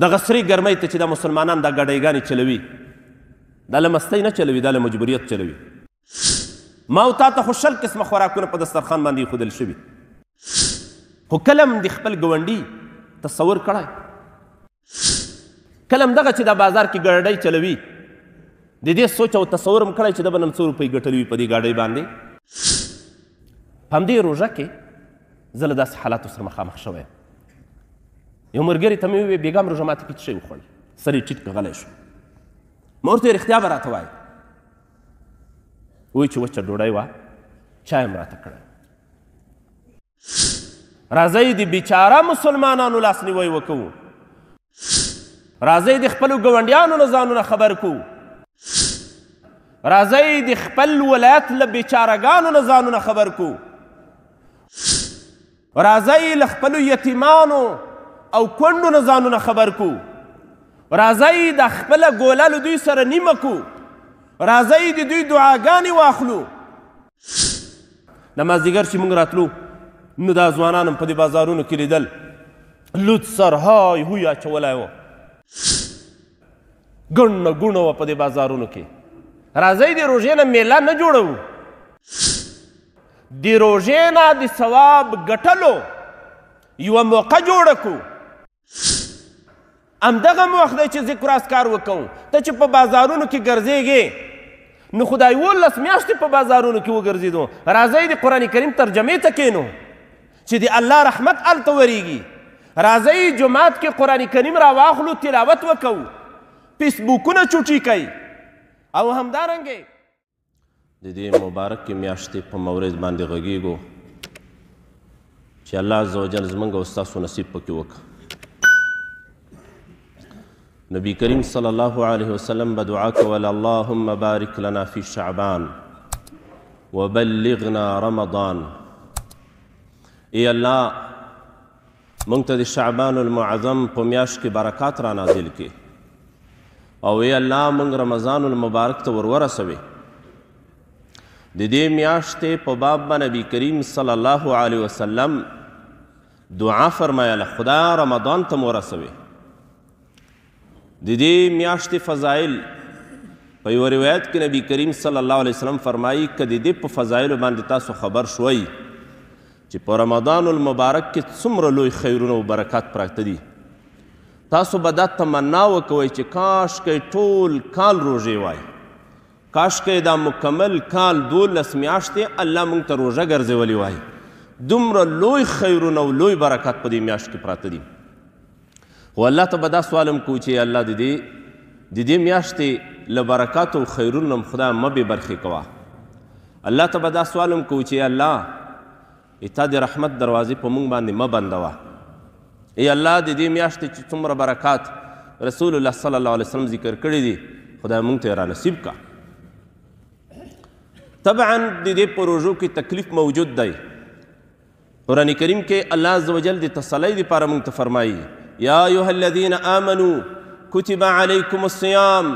دغه سرې ګرمۍ ته چې دا مسلمانان دا ګاډیګانې چلوي دا له مستۍ نه چلوي دا له مجبوریت چلوي. ما او تا ته خو 100 قسمه خوراکونه په دسترخوان باندې ایښودل شوي، خو کله هم د خپل ګاونډي تصور کړی؟ کله هم دغه چې دا بازار کې ګاډۍ چلوي د دې سوچ او تصور هم کړی چې ده به نن څو روپۍ ګټلي وي په دې ګاډۍ باندې؟ په همدې روژه کې زه له داسې حالاتو سره مخامخ شوی یم. یو ملګري ته مې وویل بېګا هم روژه ماته کې څه شی وخوړل؟ سر یې ټیټ کړ غلی شو. ما ورته ویل رښتیا به راته وایې؟ وایي چې وچه ډوډۍ وه، چای هم راته کړی. راځئ د بیچاره مسلمانانو لاسنیوی وکړو، راځئ د خپلو ګاونډیانو نه ځانونه خبر کړو، راځئ د خپل ولایت له بیچارهګانو نه ځانونه خبر کړو، راځئ له خپلو یتیمانو او کونډو نه ځانونه خبر کړو، راځئ د خپله ګوله له دوی سره نیمه کړو، راځئ د دوی دعاګانې واخلو. د مازدیګر چې موږ راتلو نو دا ځوانان هم په دې بازارونو کې لیدل، لوڅ سر های هوی اچولی و، ګڼه ګوڼه وه په دې بازارونو کې. راځئ د روژې نه میله نه جوړوو، د روژې نه د ثواب ګټلو یوه موقع جوړه کړو. همدغه وخت دی چې ذکر اذکار وکړو. ته چې په بازارونو کې ګرځېږې نو خدای 11 میاشتې په بازارونو کې وګرځېدو. راځئ د قرآن کریم ترجمې ته کښېنو چې د الله رحمت هلته ورېږي. راځئ جومات کې قرآن کریم راواخلو، تلاوت وکړو، فیسبوکونه چوټي کوي. او همدارنګې د دې مبارکې میاشتې په مورد باندې غږېږو چې الله عز وجل زموږ او ستاسو نصیب پکې وکړه. نبی کریم صلی الله علیه وسلم به دعا کول اللهم بارک لنا فی شعبان وبلغنا رمضان. ای الله موږ ته د شعبان المعظم په میاشت کې برکات را نازل کړي، او ای الله موږ رمضان المبارک ته ورورسوي. د دې میاشتې په باب به نبی کریم صلی الله علیه وسلم دعا فرمایله خدا رمضان ته مو ورسوي. د دې میاشتې فضایل په یوه روایت کې نبی کریم صلی الله علیه وسلم فرمایي که د دې په فضایلو باندې تاسو خبر شوئ چې په رمضان المبارک کې څومره لوی خیرونه او برکات پراته دي، تاسو به دا تمنا وکوئ چې کاشکې ټول کال روژې وای، کاشکې دا مکمل کال 12 میاشتې الله موږ ته روژه ګرځولې وای. دومره لوی خیرونه او لوی برکات په دې میاشت کې پراته دي. خو الله ته به دا سوال هم کوو چې الله د دې میاشتې له برکاتو او خیرونو هم خدای مه بې برخې کوه. الله ته به دا سوال هم کوو چې الله تا د رحمت دروازې په موږ باندې مه بندوه. ای الله د دې میاشتې چې څومره برکات رسول الله صلی الله علیه وسلم ذکر کړي دي خدای موږ ته یې رانصیب کړه. طبعا د دې په روژو کې تکلیف موجود دی. قرآن کریم کې الله عز وجل د تسلی دپاره موږ ته فرمایي یا ایها الذین آمنوا کتب علیکم الصیام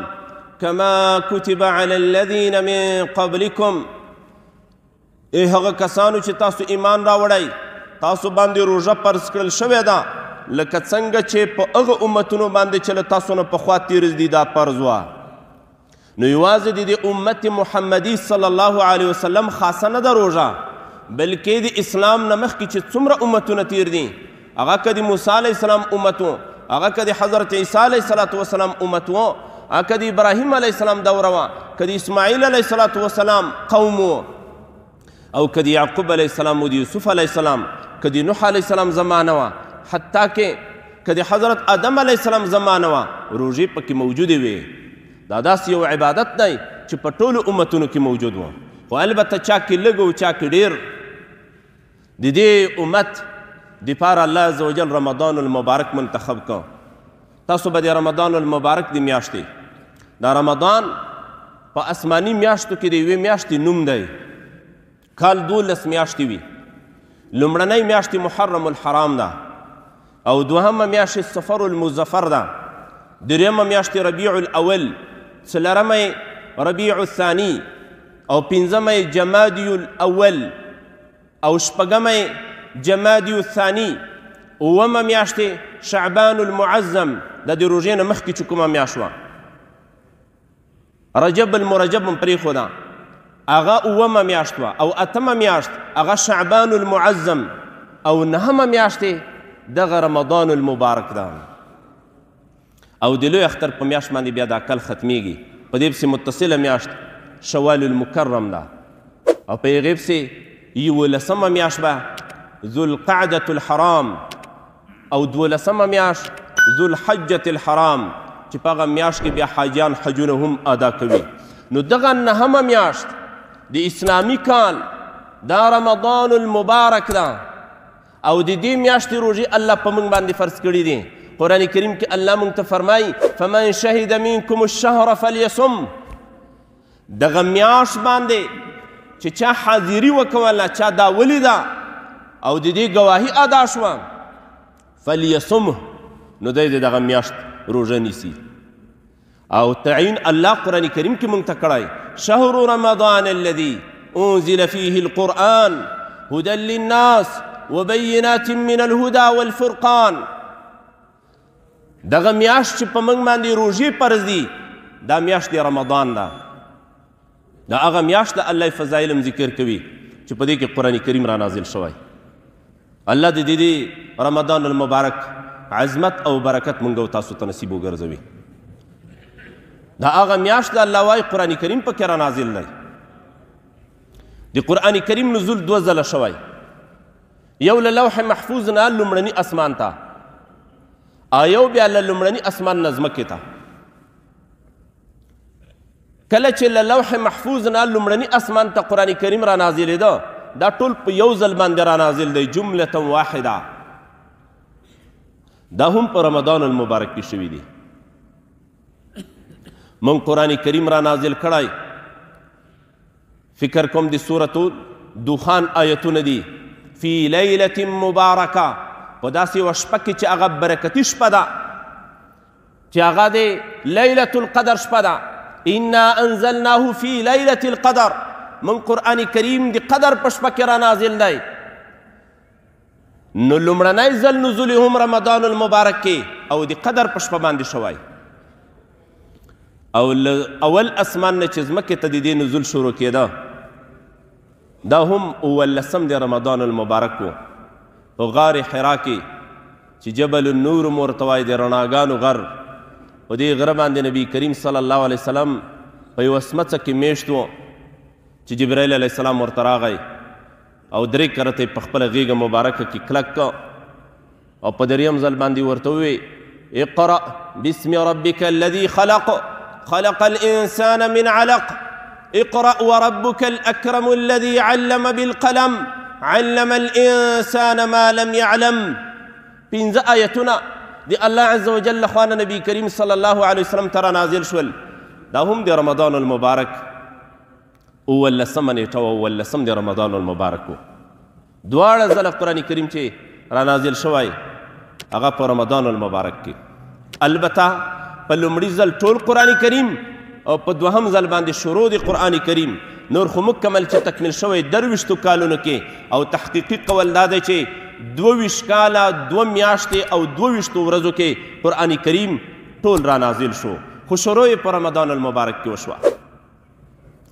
کما کتب علی الذین من قبلکم. ای هغه کسانو چې تاسو ایمان راوړئ تاسو باندې روژه فرض کړل شوې ده لکه څنګه چې په هغه امتونو باندې چې له تاسو نه پخوا تېر دي دا فرض وه. نو یوازې د دې امت محمدي صلی الله علیه وسلم خاصه نه ده روژه، بلکې د اسلام نه مخکې چې څومره امتونه تېر دي، هغه که د موسی علیه السلام امت و، هغه که د حضرت عیسی علیه السلام امت و، هغه که د ابراهیم علیه السلام دوره وه، که د اسماعیل علیه السلام قوم و، او که د یعقوب علیه السلام و د یوسف علیه السلام، که د نوح علیه السلام زمانه وه، حتی که د حضرت آدم علیه السلام زمانه وه، روژې پکې موجودې وې. دا داسې یو عبادت دی چې په ټولو امتونو کې موجود و، خو البته چا کې لږ او چا کې ډېر. د دې امت دپاره الله عز وجل رمضان المبارک منتخب کړ. تاسو به د رمضان المبارک د میاشتې، دا رمضان په آسماني میاشتو کې د یوې میاشتې نوم دی. کال 12 میاشتې وي. لومړنۍ میاشتې محرم الحرام ده، او دوهمه میاشتې صفر المظفر ده، درېیمه میاشتې ربیع الاول، څلرمه ربیع الثاني، او پنځمه جمادی الاول، او شپږمه جمادی الثاني، اومه میاشت شعبان المعظم د دې روژې نه مخکې چې کومه میاشت وه رجب المرجب هم پرېښوده هغه اومه میاشت وه او اتمه میاشت هغه شعبان المعظم او نهمه میاشت دغه رمضان المبارک ده او د لوی اختر په میاشت باندې بیا دا کل ختمیږي په دې پسې متصله میاشت شوال المکرم ده او په هغې پسې 11مه میاشت به ذوالقعدة الحرام او 12مه میاشت ذوالحجة الحرام چې په هغه میاشت کې بیا حاجیان حجونه هم ادا کوي نو دغه نهمه میاشت د اسلامي کال دا رمضان المبارک ده او د دې میاشتې روژې الله په موږ باندې فرض کړي دي قرآن کریم کې الله موږ ته فرمایي فمن شهد منکم الشهر فلیصم دغه میاشت باندې چې چا حاضري وکوله چا دا ولیده او د دې ګواهي ادا شوه فلیصمه نو دی د دغه میاشت روژه نیسي او تعین الله قرآن کریم کې موږ ته کړی شهر رمضان الذي انزل فيه القرآن هدى للناس وبينات من الهدى والفرقان دغه میاشت چې په موږ باندې روژې فرض دي دا میاشت د رمضان ده دا هغه میاشت د الله فضایل هم ذکر کوي چې په دې کې قرآن کریم را نازل شوی الله د دې رمضان المبارک عظمت او برکت موږ او تاسو ته نصیب وګرځوي دا هغه میاشت د الله وایي قرآن کریم پکې را نازل دی د قرآن کریم نزول 2 ځله شوی یو له لوح محفوظ نه لومړني اسمان ته او یو بیا له لومړني اسمان نه ځمکې ته کله چې له لوح محفوظ نه لومړني اسمان ته قرآن کریم را نازلېده دا ټول په یو ځل باندې را نازل دی جملة واحده دا هم په رمضان المبارک کې شوي دي من قرآن کریم را نازل کړی فکر کوم د سورة دخان آیتونه دي فی لیلة مبارکه په داسې یوه شپه کې چې هغه برکتي شپه ده چې هغه د لیلة القدر شپه ده انا انزلناه فی لیلة القدر من قرآن کریم د قدر په شپه کې را نازل دی نو لومړنی ځل نزول هم رمضان المبارک کې او د قدر په شپه باندې شوی او اول اسمان نه چې ځمکې ته د دې نزول شروع کېده دا هم 18 د رمضان المبارک و په غار حرا کې چې جبل النور مو ورته وایي د رڼاګانو غر په دې غره باندې نبی کریم صلی الله علیه وسلم په یوه سمڅه کې میشت و چې جبرائیل علیه السلام ورته راغی او 3 کرته په خپله غیږه مبارکه کې کلک که او په 3م ځل باندې ورته ووی اقرأ باسم ربك الذي خلق خلق الإنسان من علق اقرأ وربك الأكرم الذي علم بالقلم علم الإنسان ما لم يعلم 15 آیتونه دی الله عز وجل خوانا نبی کریم صلی الله علیه وسلم ترا نازل شول دا هم د رمضان المبارک 18 نیټه او 18 د رمضان المبارک و دواړه ځله قرآن کریم چې را نازل شوی هغه په رمضان المبارک کې البته په لومړي ځل ټول قرآن کریم او په 2م ځل باندې شروع د قرآن کریم نور خو مکمل چې تکمیل شوی 23 کالونو کې او تحقیقي قول دا دی چې 22 کاله 2 میاشتې او 22 ورځو کې قرآن کریم ټول را نازل شو خو شروع یې په رمضان المبارک کې وشوه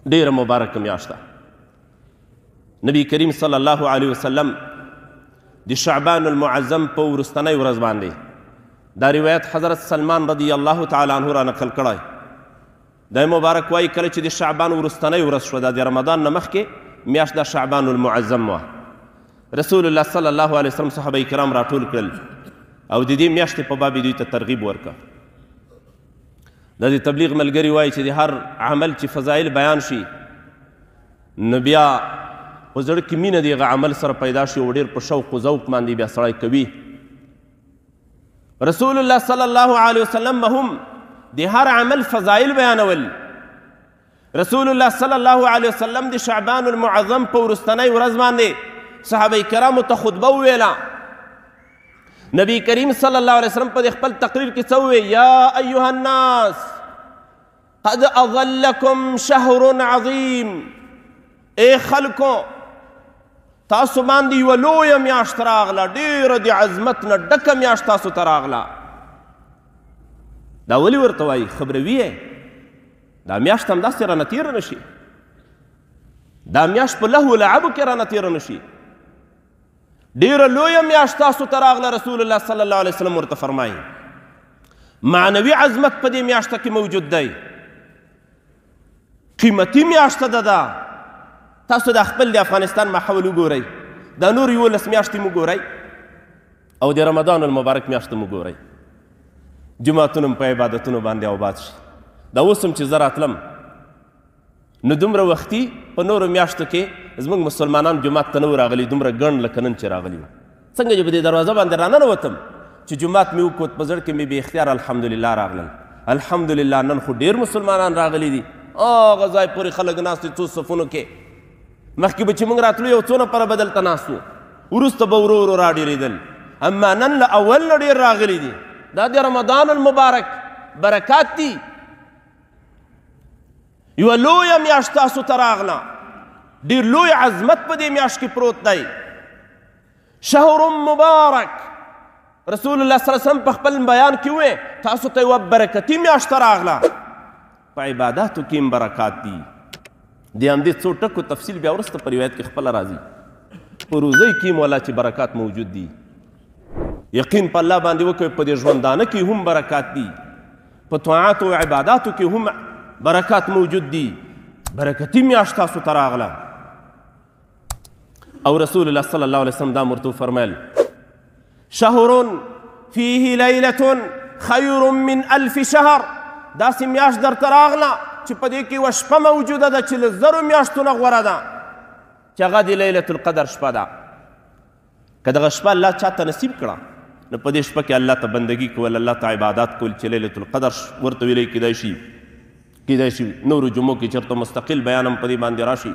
ډیره مبارکه میاشت ده نبی کریم صلی الله علیه وسلم د شعبان المعظم په وروستنۍ ورځ باندې دا روایت حضرت سلمان رضی الله تعالی عنه را نقل کړی دا مبارک وایي کله چې د شعبان وروستنۍ ورځ شوه دا د رمضان نه مخکې میاشت د شعبان المعظم وه رسول الله صلی الله علیه وسلم صحابه کرام راټول کړل او د دې میاشتې په باب دوی ته ترغیب ورکړه دا د تبلیغ ملګري وایي چې د هر عمل چې فضایل بیان شي نو بیا په زړه کې مینه د هغه عمل سره پیدا شي او ډېر په شوق و ذوق باندې بیا سړی کوي رسول الله صلی الله علیه وسلم هم د هر عمل فضایل بیانول رسول الله صلی الله علیه وسلم د شعبان المعظم په وروستنۍ ورځ باندې صحابه کرامو ته خطبه وویله نبی کریم صلی الله علیه وسلم په خپل تقریر کې څه وویل یا ایها الناس قد اظلکم شهر عظیم ای خلکو تاسو باندې یوه لویه میاشت راغله، ډېره د عظمت نه ډکه میاشت تاسو ته راغله. دا ولې ورته وایي؟ خبروي یې. دا میاشت همداسې رانه تېره نه شي، دا میاشت په لهو لعبو کې رانه تېره نه شي. ډېره لویه میاشت تاسو ته راغله. رسول الله صلی الله علیه وسلم ورته فرمایي معنوي عظمت په دې میاشته کې موجود دی، قیمتي میاشته ده. دا تاسو د خپل د افغانستان ماحول وګورئ، دا نور 11 میاشتې مو ګورئ او د رمضان المبارک میاشته مو ګورئ. جوماتونه هم په عبادتونو باندې آباد شي. دا اوس هم چې زه راتلم نو دومره وختي په نورو میاشتو کې زموږ مسلمانان جومات ته نه و راغلي، دومره ګڼ لکه نن چې راغلي وو. څنګه چې په دې دروازه باندې راننوتم چې جومات مې وکوت، په زړه کې مې بې اختیار الحمدلله راغلل. الحمدلله نن خو ډېر مسلمانان راغلي دي. هغه ځای پورې خلک ناست دي څو صفونو کې. مخکې به چې موږ راتلو یو څو نفره به دلته ناست وو، وروسته به ورو ورو راډېرېدل. اما نن له اول نه ډېر راغلي دي. دا د رمضان المبارک برکات دي. یوه لویه میاشت تاسو ته راغله، ډېر لوی عظمت په دې میاشت کې پروت دی. شهر مبارک. رسول الله صلی الله علیه وسلم په خپل بیان کې وویل تاسو ته یوه برکتي میاشت راغله. په عباداتو کې هم برکات دي. د همدې څو ټکو تفصیل بیا وروسته په روایت کې خپله راځي. په روزۍ کې هم والا چې برکات موجود دي. یقین په الله باندې وکوئ، په دې ژوندانه کې هم برکات دي، په طاعاتو او عباداتو کې هم برکات موجود دي. برکتي میاشت تاسو ته راغله. او رسول الله صلی الله علیه وسلم دا ورته وفرمیل شهر فیه لیلة خیر من 1000 شهر. داسې میاشت درته راغله چې په دې کې یوه شپه موجوده ده چې له 1000 میاشتو نه غوره ده، چې هغه د لیلة القدر شپه ده. که دغه شپه الله چاته نصیب کړه نو په دې شپه کې الله ته بندګي کول، الله ته عبادات کول چې لیلة القدر ورته ویلی کیدای شي. نورو جمعو کې چېرته مستقل بیان هم په دې باندې راشي.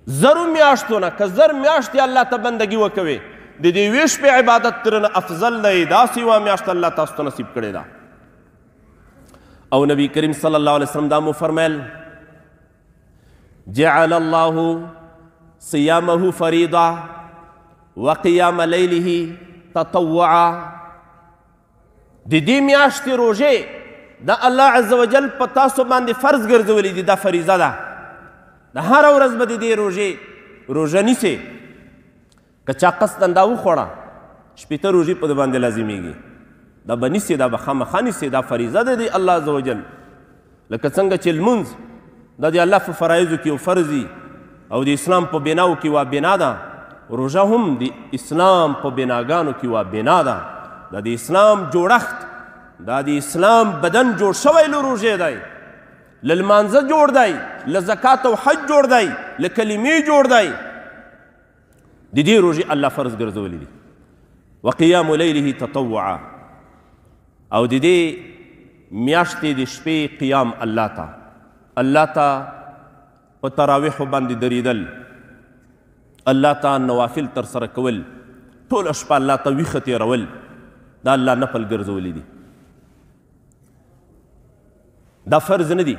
1000 میاشتو نه که 1000 میاشتې الله ته بندګي وکوې، د دې یوې شپې عبادت ترنه افضل دی. داسې یوه میاشت الله تاسو ته نصیب کړې ده. او نبی کریم صلی الله علیه وسلم دا مو فرمیل جعل الله صيامه فريضة وقيام ليله تطوعا. د دې میاشتې روژې دا الله عز وجل په تاسو باندې فرض ګرځولي دي. دا فریضه ده. د هره ورځ به د دې روژه نیسئ. که چا قصدن دا وخوړه 15 روژې په ده باندې لازمیږي. دا به نیسئ، دا به خامخا نیسئ. دا فریضه ده د الله عز وجل. لکه څنګه چې لمونځ دا د الله په فرایضو کې یو فرض دي او د اسلام په بناو کې یوه بنا ده. روژه هم د اسلام په بناګانو کې یوه بنا ده. دا د اسلام جوړښت، دا د اسلام بدن جوړ شوی له روژې دی، له لمانځه جوړ دی، له زکات او حج جوړ دی، له کلمې جوړ دی. د دې روژې الله فرض ګرځولی دي. وقیام لیله تطوعا. او د دې میاشتې د شپې قیام الله ته په تراویحو باندې درېدل، الله ته نوافل ترسره کول، ټوله شپه الله ته ویښه تېرول، دا الله نفل ګرځولی دي. دا فرض نه دي،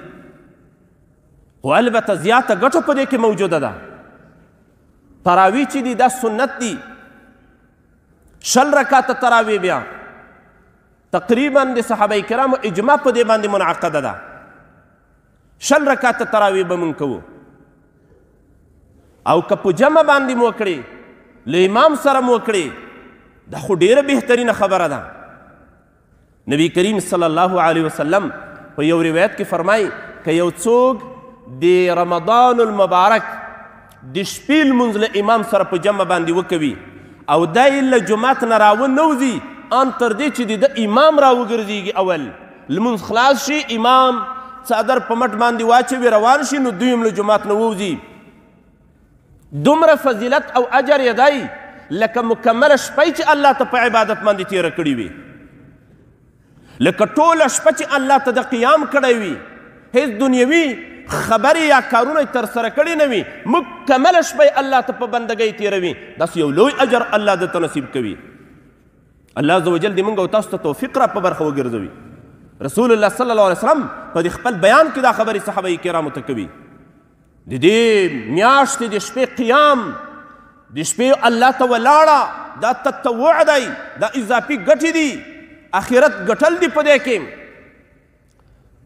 خو البته زیاته ګټه په دې کې موجوده ده. تراویح چې دي دا سنت دي. 20 رکعته تراویح بیا تقریبا د صحابه کرامو اجماع په دې باندې منعقده ده. 20 رکعته تراویح به مونږ کوو. او که په جمع باندې مو وکړې، له امام سره مو وکړې، دا خو ډېره بهترینه خبره ده. نبی کریم صلی الله علیه وسلم په یو روایت کې فرمایي که یو څوک د رمضان المبارک د شپې لمونځ له امام سره په جمع باندې وکوي او دی له جومات نه راونوځي ان تر دې چې د امام راوګرځېږي، اول لمونځ خلاص شي، امام څادر په مټ باندې واچوي روان شي، نو دوی هم له جومات نه ووځي. دومره فضیلت او اجر یې دی لکه مکمله شپه چې الله ته په عبادت باندې تېره کړې وي، لکه ټوله شپه چې الله ته د قیام کړی وي، هیڅ دنیوي خبرې یا کارونه یې ترسره کړي نه وي، مکمله شپه الله ته په بندګۍ تېروي. داسې یو لوی اجر الله درته نصیب کوي. الله عز وجل دې موږ او تاسو ته توفیق را په برخه وګرځوي. رسول الله صلی الله علیه وسلم په خپل بیان کې دا خبرې صحابه کرامو ته کوي. د دې میاشتې د شپې قیام د شپې الله ته ولاړه دا تطوع دی، دا اضافي ګټې دي، آخرت ګټل دي په دې کې.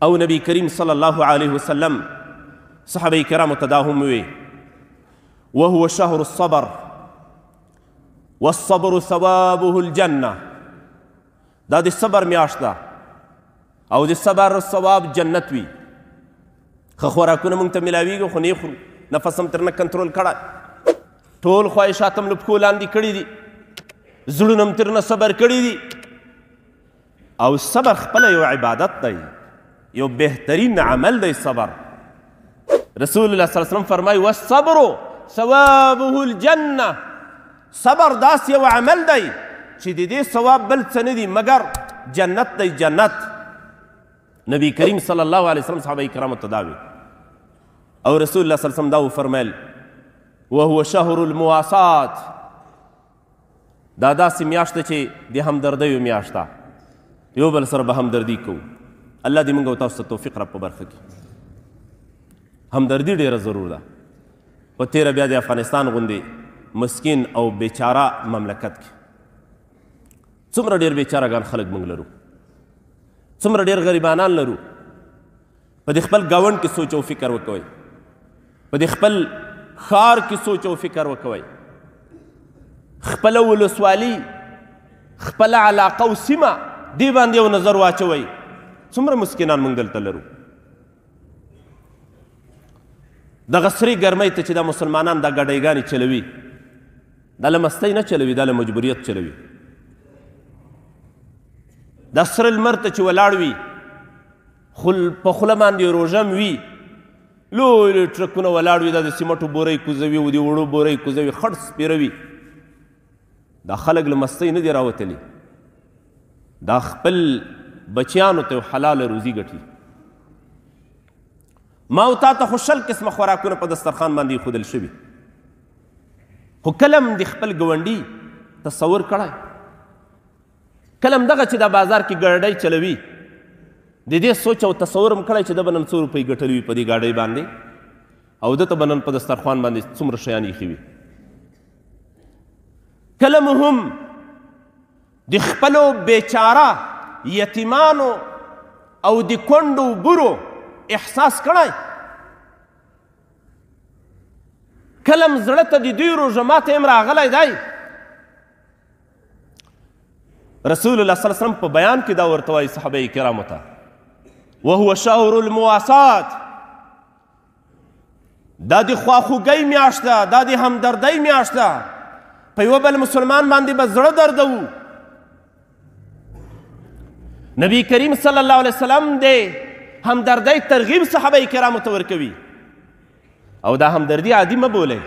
او نبی کریم صلی الله علیه وسلم صحابه کرامو ته دا هم ووی وهو شهر الصبر والصبر ثوابه الجنه، دا د صبر میاشت ده او د صبر ثواب جنت وي. ښه خوراکونه موږ ته میلاویږي خو نه خورو، نفس هم ترنه کنټرول کړی، ټول خواهشات هم له پښو لاندې کړي دي، زړونه هم ترنه صبر کړي دي. او صبر خپله یو عبادت دی، یو بهترین عمل دی صبر. رسول الله صلی الله علیه وسلم فرمایي والصبر ثوابه الجنه، صبر داسې یو عمل دی چې د دې ثواب بل څه نه دي مګر جنت دی، جنت. نبی کریم صلی الله علیه وسلم صحابه کرامو ته دا وی. او رسول الله صلی الله علیه وسلم دا وفرمیل وهو شهر المواسات، دا داسې میاشت ده چې د همدردیو میاشت ده، یو بل سره به همدردي کوو. الله دې موږ او تاسو ته توفیق را په برخه کړي. همدردي ډېره ضرور ده په تیره بیا د افغانستان غوندې مسکین او بیچاره مملکت کې. څومره ډېر بیچارهګان خلک موږ لرو، څومره ډېر غریبانان لرو. په دې خپل ګاونډ کې سوچ او فکر وکوئ، په دې خپل ښار کې سوچ او فکر وکوئ، خپله ولسوالي، خپله علاقه او سیمه دې باندې یو نظر واچوئ. څومره مسکینان موږ دلته لرو. دغه سرې ګرمۍ ته چې دا مسلمانان دا ګاډیګانې چلوي، دا له مستۍ نه چلوي، دا له مجبوریت چلوي. دا سره لمر ته چې ولاړ وي، په خوله باندې روژه م وي، لوی لوی ټرکونه ولاړ وي، دا د سیمټو بورۍ کوزوي او د وړو بورۍ کوزوي، خړ سپېروي. دا خلک له مستۍ نه دي راوتلي، دا خپل بچیانو ته حلاله روزي ګټي. ما او تا ته خو 100 قسمه خوراکونه په دسترخوان باندې ایښودل شوي، خو کله هم د خپل ګاونډي تصور کړی؟ کله هم دغه چې دا بازار کې ګاډۍ چلوي د دې سوچ او تصور هم کړی چې ده به نن څو روپۍ ګټلي وي په دې ګاډۍ باندې، او ده ته به نن په دسترخوان باندې څومره شیان ایښي وي. کله مو هم د خپلو بیچاره یتیمانو او د کونډو بورو احساس کړی؟ کله م زړه ته د دوی روژه ماتی هم راغلی دی؟ رسول الله صلی الله علیه وسلم په بیان کې دا ورته وایي صحابه کرامو ته وهو شهر المواسات، دا د خواخوږۍ میاشت ده، دا د همدردۍ میاشت ده. په یوه بل مسلمان باندې به زړه دردوو. نبی کریم صلی الله علیه وسلم د همدردۍ ترغیب صحابه کرامو ته ورکوي. او دا همدردي عادي مه بولئ،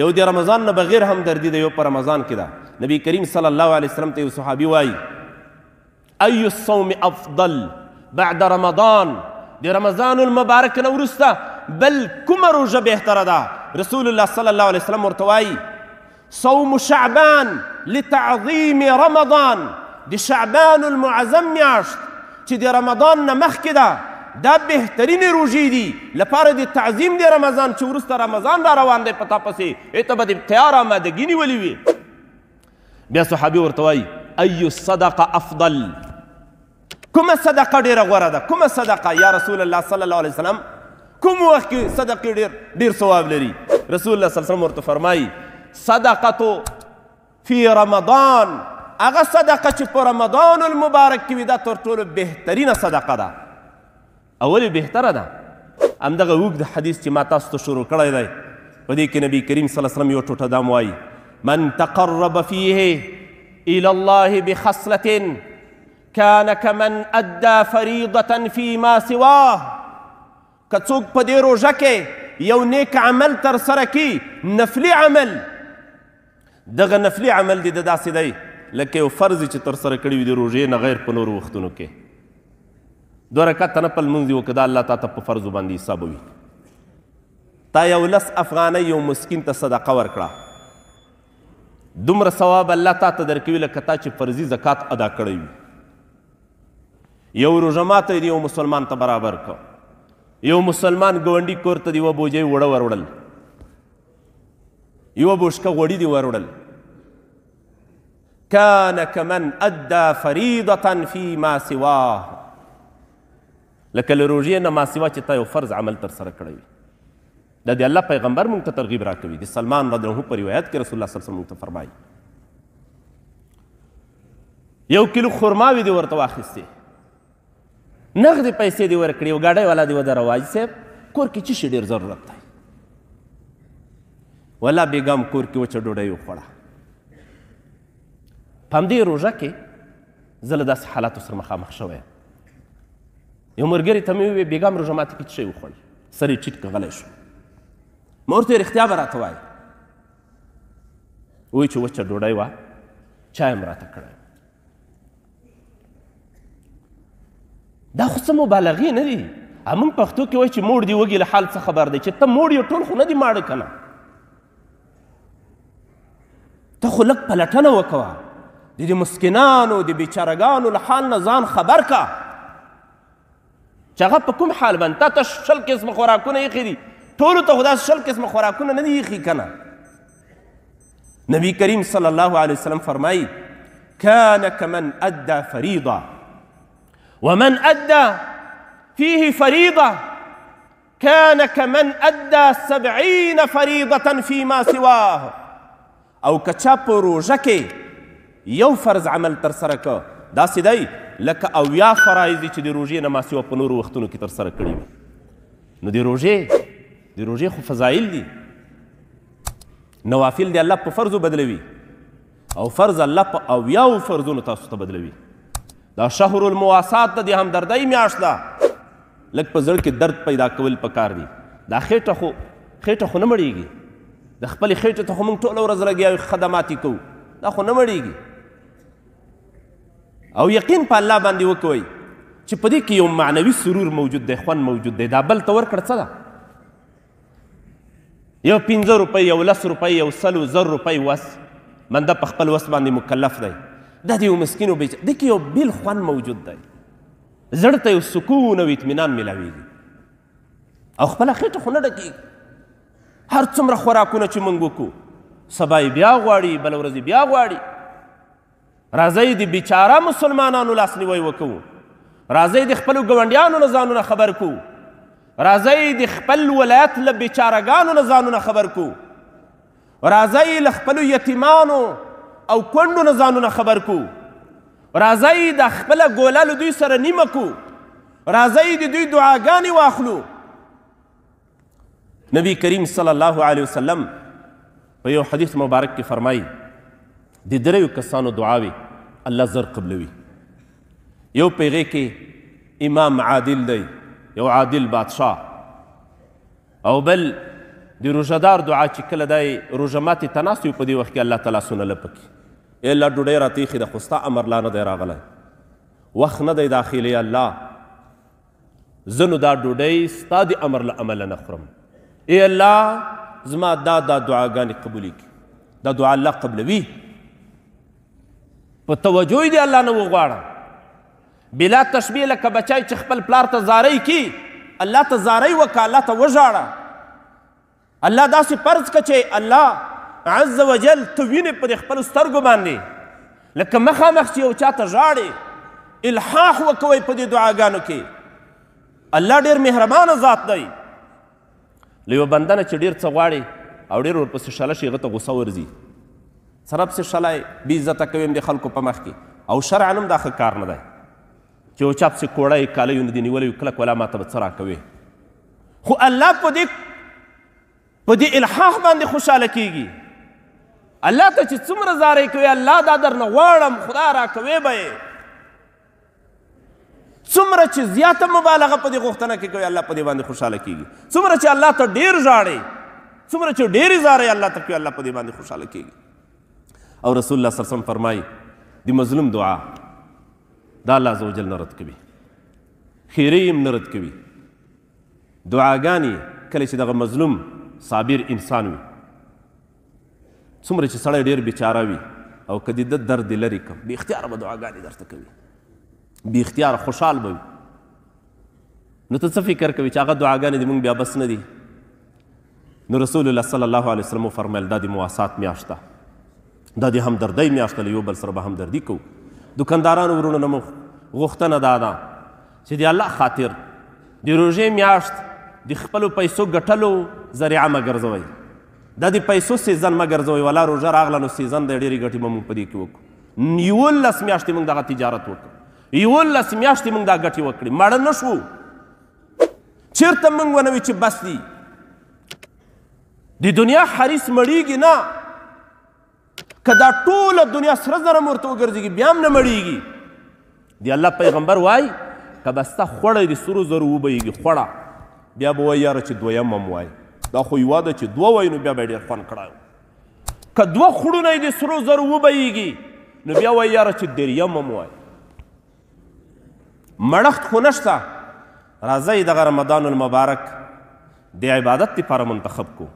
یو د رمضان نه بغیر همدردي ده، یو په رمضان کې ده. نبی کریم صلی الله علیه وسلم ته یو صحابي وایي ای الصوم افضل بعد رمضان، د رمضان المبارک نه وروسته بل کومه روژه بهتره ده؟ رسول الله صلی الله علیه وسلم ورته وایي صوم شعبان لتعظیم رمضان، د شعبان المعظم میاشت چې د رمضان نه مخکې ده، دا بهترینې روژې دي لپاره د تعظیم د رمضان چې وروسته رمضان را روان دی په تا پسې، ته به د تیار آمادګي نیولې وي. بیا صحابي ورته وایي ای الصدقه افضل، کومه صدقه ډېره غوره ده؟ کومه صدقه یا رسول الله صلی الله علیه وسلم؟ کوم وخت کې صدقې ډېر ثواب لري؟ رسول الله صلی الله علیه وسلم ورته فرمایي صدقه فی رمضان، هغه صدقه چې په رمضان المبارک کې وي دا تر ټولو بهترینه صدقه ده. اولې بهتره ده. همدغه اوږد حدیث چې ما تاسو ته شروع کړی دی، په دې کې نبی کریم صلی الله علیه وسلم یو ټوټه دا وایي من تقرب فيه إلى الله بخصلة كان كمن أدى فريضة فيما سواه. که څوک په دې روژه کې یو نیک عمل ترسره کړي، نفلي عمل، دغه نفلي عمل دی د داسې دی لکه یو فرض چې ترسره کړي وي د روژې نه غیر په نورو وختونو کې. 2 رکعته نفل لمونځ یې وکړه، دا الله تا ته په فرضو باندې حسابوي. تا یو 10 افغانۍ یو مسکین ته صدقه ورکړه، دومره ثواب الله تا ته درکوي لکه تا چې فرضي زکات ادا کړی وي. یو روژه ماتی د یو مسلمان ته برابر کړه، یو مسلمان ګاونډي کور ته د یوه بوجۍ وړه وروړل، یوه بوشکه غوړي دې وروړل كان كمن ادى فريضة فيما سواه لکه له روژې نه ما سوا چې تا یو فرض عمل ترسره کړی وي دا د الله پیغمبر موږ ته ترغیب راکوي د سلمان رضی الله عنه په روایت کې رسول الله صلی الله علیه وسلم موږ ته فرمایي 1 کیلو خرماوې دې ورته واخیستې نغدې پیسې دې ورکړې یو ګاډۍ والا دې ودروه حاجي صاحب کور کې څه شي ډېر ضرورت دی والله بېګا م کور کې وچه ډوډۍ وخوړه په همدې روژه کې زه له داسې حالاتو سره مخامخ شوی یم یو ملګري ته مې وویل بېګا م روژه ماتې کې څه شی وخوړل سر یې ټیټ که غلی شو ما ورته رښتیا به راته وایي وایي چې وچه ډوډۍ وه چای م راته کړی دا خو څه مبالغې نه دي موږ پښتو کې وایي چې موړ دې وږي له حال څه خبر دی چې ته موړ یې ټول خو نه دي ماړه که نه ته خو لږ پلټنه وکوه د دې مسکینانو د بیچارهګانو له حال نه ځان خبر که چې هغه په کوم حال باندې تا ته 20 قسمه خوراکونه ایښي دي ټولو ته خو داسې 20 قسمه خوراکونه نه دي ایښي که نه نبی کریم صلی الله علیه وسلم فرمایي كان كمن ادى فريضة ومن ادى فيه فريضة كان كمن ادى 70 فريضة فيما سواه او که چا په روژه کې یو فرض عمل ترسره که داسې دی لکه 80 فرایض دي چې د روژې نه ماسیوه په نورو وختونو کې ترسره کړي وي نو د روژې خو فضایل دي نوافل د الله په فرضو بدلوي او فرض الله په 80 فرضونو تاسو ته بدلوي دا شهر المواسات د همدردۍ میاشت ده لږ په زړه کې درد پیدا کول پکار دي دا خېټه خو نه مړېږي د خپلې خېټې ته خو موږ ټوله ورځ لګیا یو خدمات یې کوو دا خو نه مړېږي او یقین په الله باندې وکوئ چې په دې کې یو معنوي سرور موجود دی خوند موجود دی دا بل ته ورکړه څه ده یو 15 روپۍ یو 10 روپۍ یو 100 روپۍ وس منده په خپل وس باندې مکلف دی دا د یو مسکینو دې کې یو بېل خوند موجود دی زړه ته یو سکون او اطمینان میلاویږي او خپله خېټه خو نه ډکېږي هر څومره خوراکونه چې موږ وکړو سبا یې بیا غواړي بله ورځ بیا غواړي راځئ د بیچاره مسلمانانو لاسنیوی وکړو راځئ د خپلو ګاونډیانو نه ځانونه خبر کړو راځئ د خپل ولایت له بیچارهګانو نه ځانونه خبر کړو راځئ له خپلو یتیمانو او کونډو نه ځانونه خبر کړو راځئ د خپله ګوله له دوی سره نیمه کړو راځئ د دوی دعاګانې واخلو نبی کریم صلی الله علیه وسلم په یو حدیث مبارک کې فرمایي د دریو کسانو دعاوې الله زر قبلوي یو په هغې کې امام عادل دی یو عادل بادشاه او بل د روژهدار دعا چې کله دی روژه ماتې ته ناست وي په دې وخت کې الله تعالی سونه لپه کړي ای الله ډوډۍ راته ایښې ده خو ستا امر لا نه دی راغلی وخت نه دی داخلی الله زه نو دا ډوډۍ ستا د امر له امله نه خورم ای الله زما دا دعاګانې قبولې کړي دا دعا الله قبلوي په توجه یې د الله نه وغواړه بلا تشبیه لکه بچی چې خپل پلار ته زاری کي الله ته زاری وکړه الله ته وژاړه الله داسې فرض کړه چې الله عز وجل ته وینې په دې خپلو سترګو باندې لکه مخامخ چې یو چا ته ژاړې الحاح وکوئ په دې دعاګانو کې الله ډېر مهربانه ذات دی له یو بنده نه چې ډېر څه غواړي او ډېر ورپسې شله شي هغه ته غوسه ورځي سره پسې شلی بې عزته کوي د خلکو په مخ کې او شرعا هم دا ښه کار نه دی چې یو چا پسې کوړی کالیو نه دې نیولی وي کلک ولا ماته به څه راکوې خو الله په دې الحاح باندې خوشحاله کیږي الله ته چې څومره زاری کوي الله دا درنه غواړم خدا راکوې به یې څومره چې زیاته مبالغه په دې غوښتنه کې کوي الله په دې باندې خوشحاله کیږي څومره چې الله ته ډېر ژاړې څومره چې ډېرې زارۍ الله ته کوي الله په دې باندې خوشحاله کیږي او رسول الله صلی الله علیه وسلم فرمایي د مظلوم دعا دا الله عزوجل نه رد کوي خیرې یې نه رد کوي دعاګانې کله چې دغه مظلوم صابر انسان وي څومره چې سړی ډېر بیچاره وي او که د ده درد یې لرې کړم بې اختیاره به دعاګانې درته کوي بې اختیاره خوشحال به وي نو ته څه فکر کوي چې هغه دعاګانې د موږ بیا بس نه دي نو رسول الله صلی الله علیه وسلم وفرمیل دا د مواسات میاشت ده، دا د همدردۍ میاشت ده، له یو بل سره به همدردي کوو. دوکاندارانو ورونو نه مو غوښتنه دا ده چې د الله خاطر د روژې میاشت د خپلو پیسو ګټلو ذریعه مه ګرځوئ. دا د پیسو سیزن مه ګرځوئ. ولا روژه راغله نو سیزن دی، ډېرې ګټې به مونږ په دې کې وکړو. 11 میاشتې مونږ دغه تجارت وکړو، 11 میاشتې مونږ دا ګټې وکړې، ماړه نه شو. چېرته مونږ ونه وي چې بس دي. د دنیا حریص مړیږي نه، که دا ټوله دنیا سره زره ورته وګرځېږي بیا هم نه مړیږي. د الله پیغمبر وایي که به ستا خوړی د سرو زرو وبهیږي خوړه، بیا به وایي یاره چې دویم هم وایي. دا خو یوه ده چې دوه وایي نو بیا به یې ډېر خوند کړی. که دوه خوړونه یې د سرو زرو وبهیږي نو بیا وایي یاره چې دریم هم وایي. مړښت خو نشته. راځئ دغه رمضان المبارک د عبادت دپاره منتخب کو.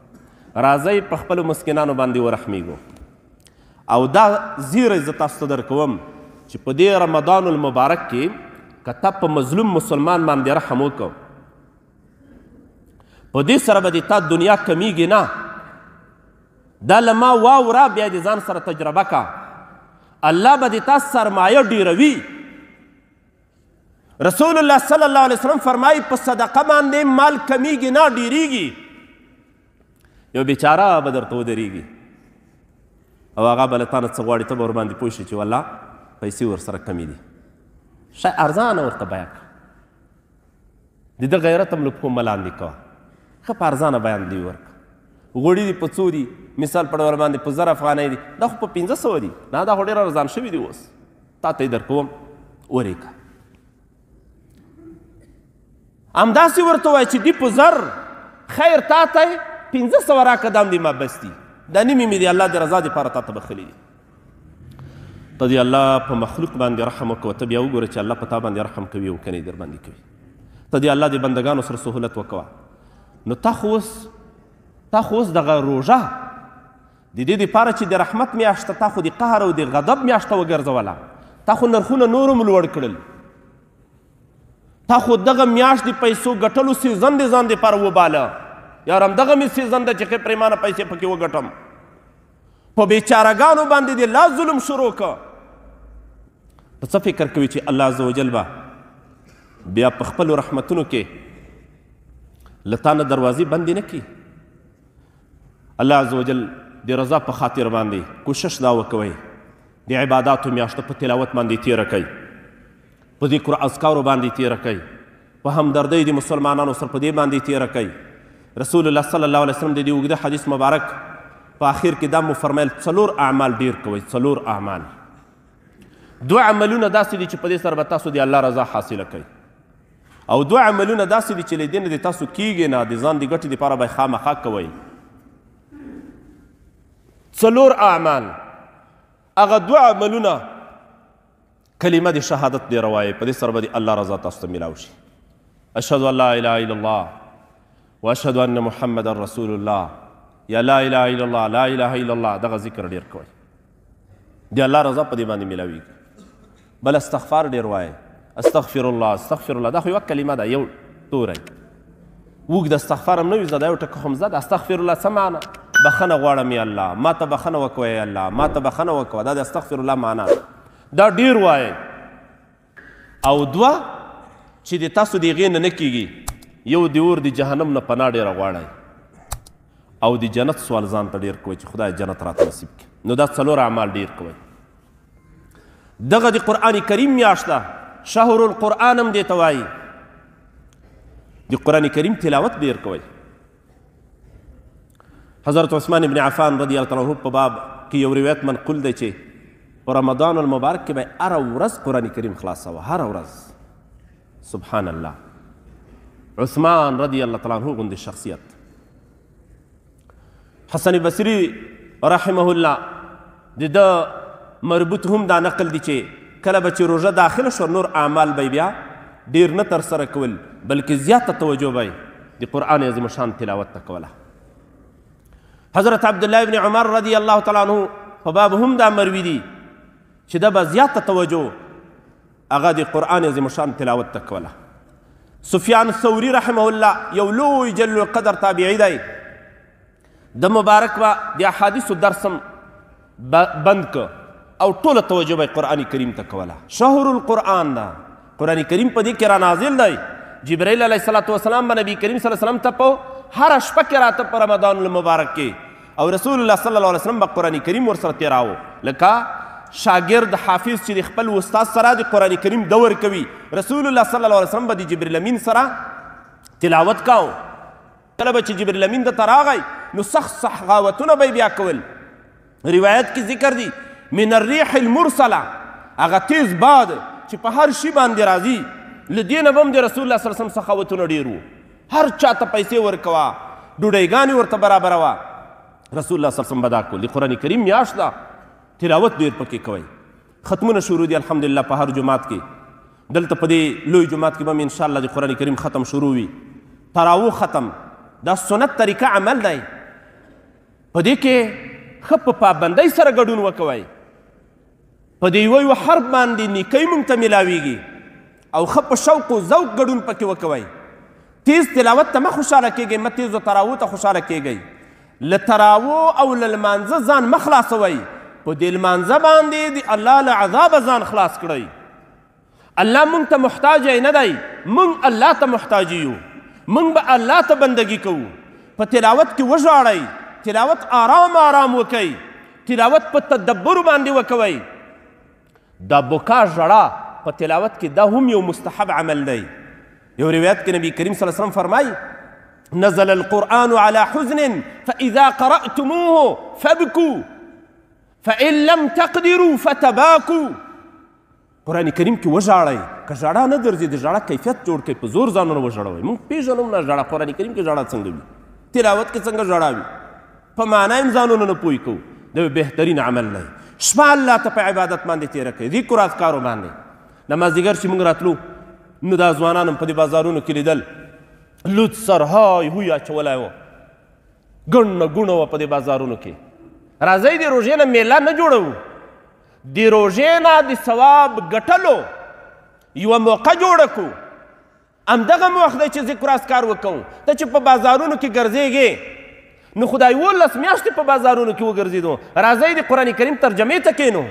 راځئ په خپلو مسکینانو باندې ورحمیږو. او دا زیری زه تاسو ته درکوم چې په دې رمضان المبارک کې که ته په مظلوم مسلمان باندې رحم وکړو، په دې سره به د تا دنیا کمیږي نه. دا له ما واوره، بیا د ځان سره تجربه که. الله به د تا سرمایه ډېروي. رسول الله صلی الله علیه وسلم فرمایي په صدقه باندې مال کمیږي نه، ډېریږي. یو بیچاره به درته ودرېږي او هغه به له تا نه څه غواړي، ته به ورباندې پوه شي چې والله پیسې ورسره کمې دي. شی ارزانه ورته بیه کړه. د ده غیرت هم له پښو مه لاندې کوه، ښه په ارزانه بیان دې ورکړه. غوړي دي په څو دي؟ مثال په ډول باندې په 1000 افغانۍ دي، دا خو په 1500 دي. نه دا خو ډېر ارزان شوي دي. اوس تا ته یې درکوم، ورېږه. همداسې ورته وایه چې دي په 1000 خیر تا ته 1500 راکړه، دا هم دې ما بس دي. دا نیمې مې د الله د رضا دپاره تا ته بخلي دي. ته د الله په مخلوق باندې رحم وکړه. ته بیا وګوره چې الله په تا باندې رحم کوي او که نه یې در باندې کوي. ته د الله د بندګانو سره سهولت وکوه. نو تا خو اوس دغه روژه د دې دپاره چې د رحمت میاشته تا خو د قهر او د غضب میاشته وګرځوله. تا خو نرخونه نور هم لوړ کړل. تا خو دغه میاشت د پیسو ګټلو سیزن د ځان دپاره وباله. یار همدغه مې سیزن ده چې ښې پرېمانه پیسې پکې وګټم. په بیچارهګانو باندې دې لا ظلم شروع که. په څه فکر کوي چې الله عز وجل به بیا په خپلو رحمتونو کې له تا نه دروازې بندې نه کړي؟ الله عز وجل د رضا په خاطر باندې کوشش دا وکوئ د عباداتو میاشته په تلاوت باندې تېره کوئ، په ذکر و اذکارو باندې تېره کوئ، په همدردۍ د مسلمانانو سره په دې باندې تېره کوئ. رسول الله صلی الله علیه وسلم د دې اوږده حدیث مبارک په آخر کې دا مو فرمیل 4 اعمال ډېر کوئ. 4 اعمال، 2 عملونه داسې دي چې په دې سره به تاسو د الله رضا حاصله کوئ، او 2 عملونه داسې دي چې له دې نه د تاسو کیږي نه، د ځان د ګټې دپاره به یې خامخا کوئ. 4 اعمال، هغه 2 عملونه کلمه د شهادت دې روایې، په دې سره به د الله رضا تاسو ته میلاو شي. اشهد ان لا اله الا الله واشهد ان محمد رسول الله. یا لا اله الا الله، لا اله الا الله، دغه ذکر ډېر کوئ، د الله رضا په دې باندې میلاویږي. بل استغفار ډېر وایئ. استغفر الله، استغفر الله، دا خو یوه کلمه ده، یو توری. اوږد استغفار هم نه وي زده، یو ټکه خو هم زده. استغفر الله څه معنی؟ بخښنه غواړم یا الله، ما ته بخښنه وکوه یا الله، ما ته بخښنه وکوه. دا د استغفر الله معنا. دا ډېر وایئ. او 2 چې د تاسو د هغې نه نه کېږي، یو د اور د جهنم نه پناه ډېره غواړئ، او د جنت سوال ځان ته ډېر کوئ چې خدای جنت راته نصیب کړي. نو دا 4 اعمال ډېر کوئ. دغه د قرآن کریم میاشت ده، شهر القرآن هم دې ته وایي. د قرآن کریم تلاوت ډېر کوئ. حضرت عثمان ابن عفان رضی الله تعالی عنه په باب کې یو روایت منقول دی چې په رمضان المبارک کې به هره ورځ قرآن کریم خلاصوه، هره ورځ. سبحان الله. عثمان رضی الله تعالی عنه غوندې شخصیت. حسن بصري رحمه الله د ده مربوط هم دا نقل دی چې کله به چې روژه داخله شو نور اعمال به بیا ډېر نه ترسره کول، بلکې زیاته توجه به د قرآن عظیم شان تلاوت ته کوله. حضرت عبدالله ابن عمر رضی الله تعالی عنه په باب هم دا مروي دي چې ده به زیاته توجه هغه د قرآن عظیم شان تلاوت ته کوله. سفیان ثوري رحمه الله یو لوی جل القدر تابعي دی. د مبارک به د احادیثو درسم بند که او ټوله توجه به قرآن کریم ته کوله. شهر القرآن ده، قرآن کریم په دې کې را نازل دی. جبرائیل علیه الصلاة والسلام به نبی کریم صلی الله علیه وسلم ته په هره شپه کې راته په رمضان المبارک کې، او رسول الله صلی الله علیه وسلم به قرآن کریم ورسره تېراوه. لکه شاگرد حافظ چې د خپل استاد سره د قرآن کریم دور کوي، رسول الله صلی الله علیه وسلم به د جبرائیل امین سره تلاوت کاو. کله به چې جبرائیل امین دته راغی نو سخت سخاوتونه به یې بیا کول. روایت کې ذکر دی من الریح المرسله، هغه تیز باد چې په هر شي باندې راځي، له دې نه به هم د رسول الله صلی الله علیه وسلم سخاوتونه ډېر وو. هر چا ته پیسې ورکوه، ډوډۍ ورته برابروه. رسول الله صلی الله علیه وسلم به دا کول. د قرآن کریم میاشت ده، تلاوت ډېر پکې کوئ. ختمونه شروع دي الحمدلله په هر جماعت کې. دلته په دې لوی جماعت کې به هم انشاءالله د قرآن کریم ختم شروع وي. تراوح ختم دا سنت طریقه عمل دی. په دې کې ښه په پابندۍ سره ګډون وکوئ. په دې یوه حرف باندې نیکۍ موږ ته میلاویږي، او ښه په شوق و ذوق ګډون پکې وکوئ. تیز تلاوت ته مه خوشحاله کیږئ، مه تیزو تراوو ته خوشحاله کیږئ. له تراوو او له لمانځه ځان مه خلاصوئ. په دې لمانځه باندې د الله له عذابه ځان خلاص کړئ. الله موږ ته محتاج نه دی، موږ الله ته محتاج یو. موږ به الله ته بندګي کوو. په تلاوت کې وژاړئ، تلاوت آرام آرام وکئ، تلاوت په تدبر باندې وکوئ. دا بکا ژړا په تلاوت کې دا هم یو مستحب عمل دی. یو روایت کې نبی کریم صلی الله علیه وسلم فرمایي نزل القرآن على حزن فإذا قرأتموه فابكوا فإن لم تقدروا فتباكوا. قرآن کریم کې وژاړئ، که ژړا نه درځي د ژړا کیفیت جوړ کړئ، په زور ځانونه وژړوئ. موږ پېژنو نه ژړا قرآن کریم کې ژړا څنګه وي، تلاوت کې څنګه ژړا وي، په معنا یې ځانونه نه پوه کوو. دا بهترین عمل دی. شپه الله ته په عبادت باندې تېره کړئ، ذکر اذکارو باندې. نمازدیګر چې موږ راتلو نو دا ځوانان هم په دې بازارونو کې لیدل، لوڅ سر های هوی اچولی و، ګڼه ګوڼه وه په دې بازارونو کې. راځئ د روژې نه میله نه جوړوو، د روژې نه د ثواب ګټلو یوه موقع جوړه کړو. همدغه وخت دی چې ذکر اذکار وکړو. ته چې په بازارونو کې ګرځېږې نو خدای 18 میاشتې په بازارونو کې وګرځېدو. راځئ د قرآن کریم ترجمې ته کښېنو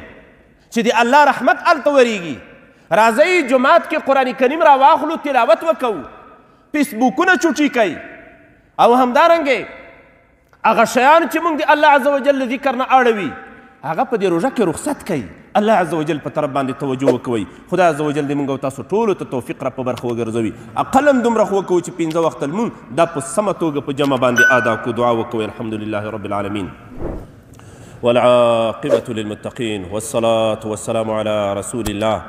چې د الله رحمت هلته ورېږي. راځئ جماعت کې قرآن کریم را واخلو، تلاوت وکړو، فیسبوکونه چوټي کوي، او همدارنګې هغه شیان چې موږ د الله عز وجل ذکر نه اړوي هغه په دې روژه کې رخصت کوي. الله عز وجل په طرف باندې توجه وکوئ. خدای عز وجل دې موږ او تاسو ټولو ته توفیق را په برخه وګرځوي. اقل هم دومره خو وکوو چې 5 وخته لمونځ دا په سمه توګه په جمع باندې ادا کړو. دعا وکوئ. الحمدلله رب العالمین والعاقبة للمتقين والصلاة والسلام على رسول الله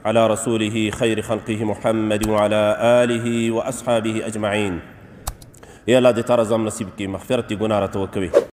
على رسوله خير خلقه محمد وعلى آله وأصحابه أجمعين. يا الله دې تا رضا نصیب کړي، مغفرت دې ګناه راته وکوي.